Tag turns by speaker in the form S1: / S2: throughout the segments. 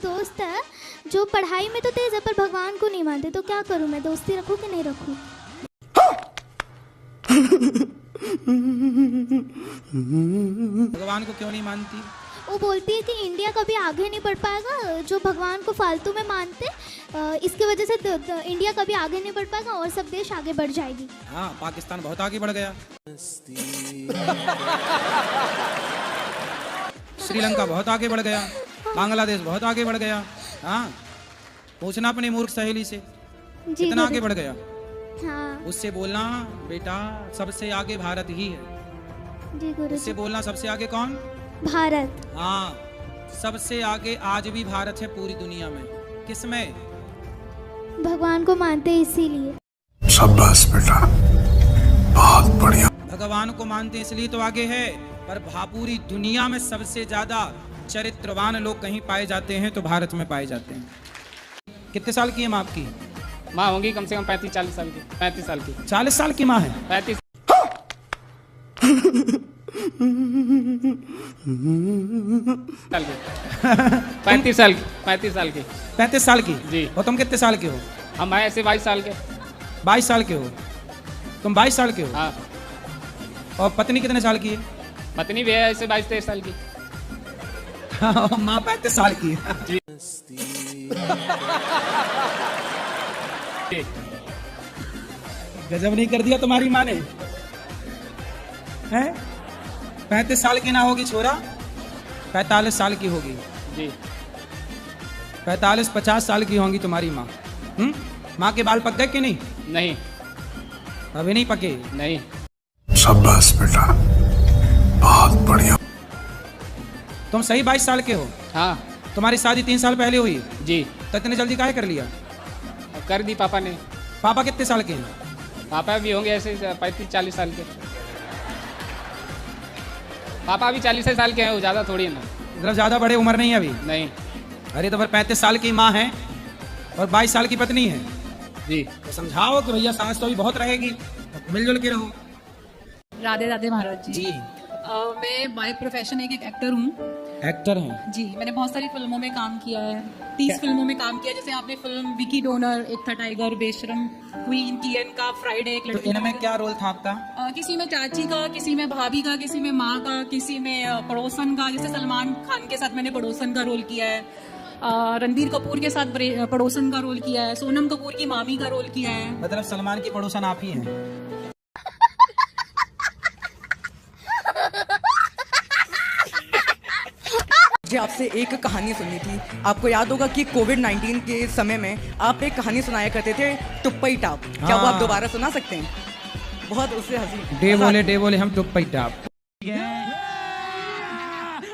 S1: दोस्त है जो पढ़ाई में तो तेज है पर भगवान को नहीं मानते, तो क्या करूं मैं, दोस्ती रखूं कि नहीं रखूं?
S2: भगवान को क्यों नहीं मानती?
S1: वो बोलती है कि इंडिया कभी आगे नहीं बढ़ पाएगा, जो भगवान को फालतू में मानते इसकी वजह से इंडिया कभी आगे नहीं बढ़ पाएगा और सब देश आगे बढ़ जाएगी।
S2: हाँ, पाकिस्तान बहुत आगे बढ़ गया, श्रीलंका बहुत आगे बढ़ गया, बांग्लादेश बहुत आगे बढ़ गया। हाँ, पूछना अपनी मूर्ख सहेली से कितना आगे बढ़ गया।
S1: हाँ
S2: उससे बोलना बेटा सबसे आगे भारत ही है।
S1: जी गुरु
S2: उससे बोलना सबसे आगे कौन?
S1: भारत।
S2: हाँ, सबसे आगे आज भी भारत है पूरी दुनिया में। किसमें?
S1: भगवान को मानते हैं इसीलिए।
S3: शाबाश बेटा, बहुत बढ़िया।
S2: भगवान को मानते इसलिए तो आगे है, पर पूरी दुनिया में सबसे ज्यादा चरित्रवान लोग कहीं पाए जाते हैं तो भारत में पाए जाते हैं। कितने साल की है माँ आपकी?
S4: माँ होंगी कम से कम 35-40 साल की। 35 साल की।
S2: 40 साल की माँ है?
S4: 35 साल की। 35 साल की। 35 साल की।
S2: 35 साल की
S4: जी।
S2: और तुम कितने साल के हो?
S4: हम आए ऐसे 22 साल के।
S2: 22 साल के हो? तुम 22 साल के हो?
S4: हाँ,
S2: और पत्नी कितने साल की है?
S4: पत्नी भी है ऐसे 22-23 साल की।
S2: माँ 35 साल की है।
S4: जी।
S2: गजब नहीं कर दिया तुम्हारी माँ ने, हैं? 35 साल की ना होगी छोरा, 45 साल की होगी।
S4: जी।
S2: 45-50 साल की होंगी तुम्हारी माँ। माँ के बाल पक गए कि नहीं?
S4: नहीं,
S2: अभी नहीं पके?
S4: नहीं।
S3: शाबाश बेटा, बहुत बढ़िया।
S2: तुम सही 22 साल के हो?
S4: हाँ
S2: तुम्हारी शादी 3 साल पहले हुई,
S4: जी।
S2: तो इतने जल्दी काहे कर लिया?
S4: अब कर दी पापा ने।
S2: पापा कितने साल के हैं?
S4: पापा भी होंगे ऐसे 35-40 साल के। पापा भी 40 साल के हैं, वो ज़्यादा थोड़ी है ना।
S2: मतलब ज्यादा बड़े उम्र नहीं है अभी?
S4: नहीं।
S2: अरे तो फिर 35 साल की माँ है और 22 साल की पत्नी है,
S4: जी।
S2: तो समझाओ कि भैया सांस तो अभी बहुत रहेगी, मिलजुल के रहो।
S5: राधे राधे महाराज जी।
S2: जी।
S5: मैं बाय प्रोफेशन एक एक्टर हूँ।
S2: एक्टर हैं?
S5: जी, मैंने बहुत सारी फिल्मों में काम किया है। 30 फिल्मों में काम किया। जैसे आपने फिल्म विकी डोनर, एक था टाइगर, बेशरम, क्वीन, टीएन का, फ्राइडे, एक
S2: तो
S5: लड़की।
S2: इनमें क्या रोल था आपका?
S5: किसी में चाची का, किसी में भाभी का, किसी में माँ का, किसी में पड़ोसन का। जैसे सलमान खान के साथ मैंने पड़ोसन का रोल किया है, रणबीर कपूर के साथ पड़ोसन का रोल किया है, सोनम कपूर की मामी का रोल किया है।
S2: मतलब सलमान की पड़ोसन आप ही हैं?
S6: मुझे आपसे एक कहानी सुननी थी। आपको याद होगा कि कोविड-19 के समय में आप एक कहानी सुनाया करते थे, टुप्पई टाप। क्या वो आप दोबारा सुना सकते हैं? बहुत उससे हंसी।
S2: डे बोले हम टुप्पई टाप।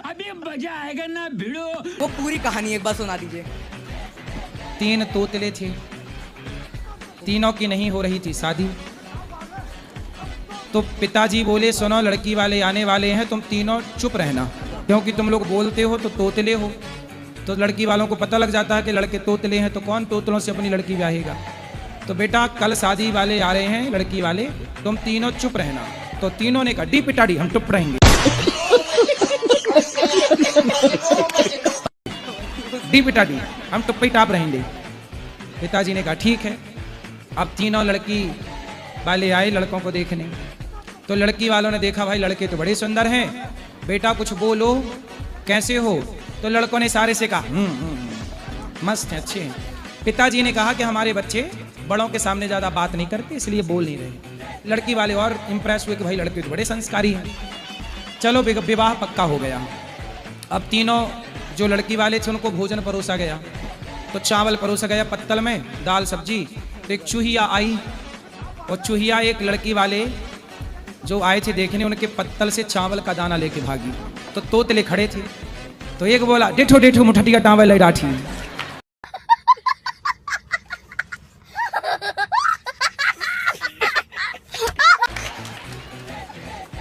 S7: अभी मजा आएगा ना भिड़ो।
S6: वो पूरी कहानी एक बार सुना दीजिए।
S2: 3 तोतले थे, तीनों की नहीं हो रही थी शादी। तो पिताजी बोले सुनो लड़की वाले आने वाले हैं, तुम तीनों चुप रहना, क्योंकि तुम लोग बोलते हो तो तोतले हो। तो लड़की वालों को पता लग जाता है कि लड़के तोतले हैं, तो कौन तोतलों से अपनी लड़की ब्याहेगा। तो बेटा कल शादी वाले आ रहे हैं, लड़की वाले, तुम तीनों चुप रहना। तो तीनों ने कहा डी पिटाड़ी हम चुप रहेंगे। डी पिटाड़ी हम टुप्पी टाप रहेंगे। पिताजी ने कहा ठीक है। अब तीनों लड़की वाले आए लड़कों को देखने। तो लड़की वालों ने देखा भाई लड़के तो बड़े सुंदर हैं, बेटा कुछ बोलो कैसे हो। तो लड़कों ने सारे से कहा मस्त है, अच्छे हैं। पिताजी ने कहा कि हमारे बच्चे बड़ों के सामने ज़्यादा बात नहीं करते, इसलिए बोल नहीं रहे। लड़की वाले और इम्प्रेस हुए कि भाई लड़के तो बड़े संस्कारी हैं। चलो विवाह पक्का हो गया। अब तीनों जो लड़की वाले थे उनको भोजन परोसा गया। तो चावल परोसा गया पत्तल में, दाल सब्जी। तो एक चूहिया आई, और चूहिया एक लड़की वाले जो आए थे देखने, उनके पत्तल से चावल का दाना लेके भागी। तो तोतले खड़े थे, तो एक बोला डेठो डेठो मुठटिया टावल ले डाठी।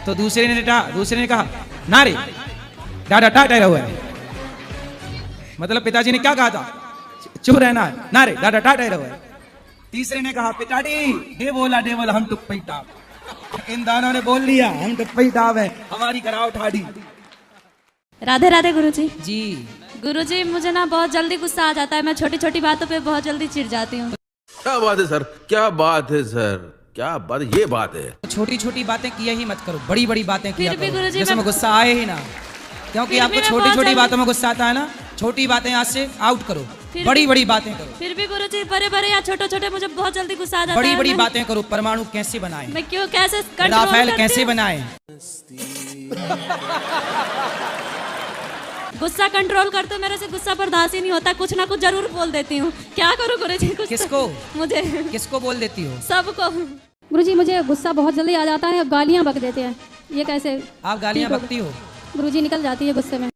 S2: तो दूसरे ने कहा ना रे डाडा टाटा हुआ है। मतलब पिताजी ने क्या कहा था? चुप रहना ना रे डाडा टाटा हुआ है। तीसरे ने कहा पिताजी डे बोला हम टुप्पी टाप। इन दानों ने बोल लिया हम टुप्पी टाप है, हमारी कराओ ठाड़ी।
S8: राधे राधे गुरुजी।
S2: जी।
S8: गुरुजी मुझे ना बहुत जल्दी गुस्सा आ जाता है, मैं छोटी छोटी बातों पे बहुत जल्दी चिढ़ जाती हूँ।
S9: क्या बात है सर, क्या बात है सर, क्या बात, ये बात है।
S2: छोटी छोटी बातें किया ही मत करो, बड़ी बड़ी बातें किया
S8: फिर भी
S2: करो
S8: गुरुजी
S2: जिसमें
S8: मैं-
S2: गुस्सा आए ही ना, क्योंकि
S8: फिर भी
S2: आपको
S8: मैं
S2: छोटी
S8: बहुत
S2: छोटी
S8: जल्दी-
S2: बातों में गुस्सा आता है ना। छोटी बातें आज से आउट करो,
S8: फिर
S2: बड़ी
S8: भी-
S2: बड़ी बातें करो,
S8: फिर भी गुरुजी बड़े बड़े या छोटे छोटे मुझे बहुत जल्दी गुस्सा आ जाता
S2: बड़ी
S8: है।
S2: बड़ी
S8: मैं-
S2: बातें करो। परमाणु कैसे बनाए,
S8: मैं क्यों कैसे कंट्रोल
S2: राफेल
S8: करती
S2: कैसे
S8: हूँ?
S2: बनाए,
S8: गुस्सा कंट्रोल करते मेरे से गुस्सा बर्दाश्त ही नहीं होता, कुछ ना कुछ जरूर बोल देती हूँ। क्या करूँ गुरुजी? कुछ
S2: किसको?
S8: मुझे
S2: किसको बोल देती हो?
S8: सबको।
S10: गुरुजी मुझे गुस्सा बहुत जल्दी आ जाता है, गालियाँ बक देते हैं, ये कैसे?
S2: आप गालियां
S10: ठीक हो।
S2: बकती हो?
S10: गुरुजी निकल जाती है गुस्से में।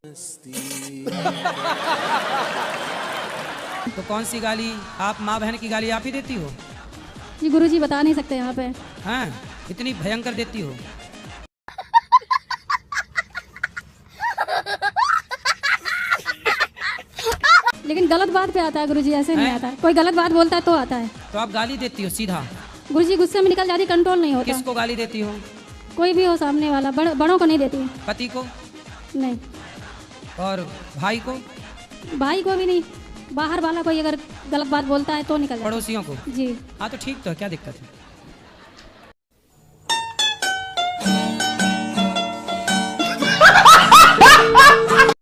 S2: तो कौन सी गाली? आप माँ बहन की गाली आप ही देती हो?
S10: जी गुरुजी बता नहीं सकते यहाँ पे।
S2: हाँ, इतनी भयंकर देती हो?
S10: लेकिन गलत बात पे आता है गुरुजी, ऐसे नहीं
S2: हैं?
S10: आता। कोई गलत बात बोलता है तो आता है।
S2: तो आप गाली देती हो सीधा?
S10: गुरुजी गुस्से में निकल जाती, कंट्रोल नहीं होता।
S2: किसको गाली देती हो?
S10: कोई भी हो सामने वाला, बड़ों को नहीं देती।
S2: पति को?
S10: नहीं,
S2: और भाई को?
S10: भाई को भी नहीं। बाहर वाला कोई अगर गलत बात बोलता है तो निकल जाता
S2: पड़ोसियों को?
S10: है। जी
S2: हाँ तो ठीक तो है, क्या दिक्कत है?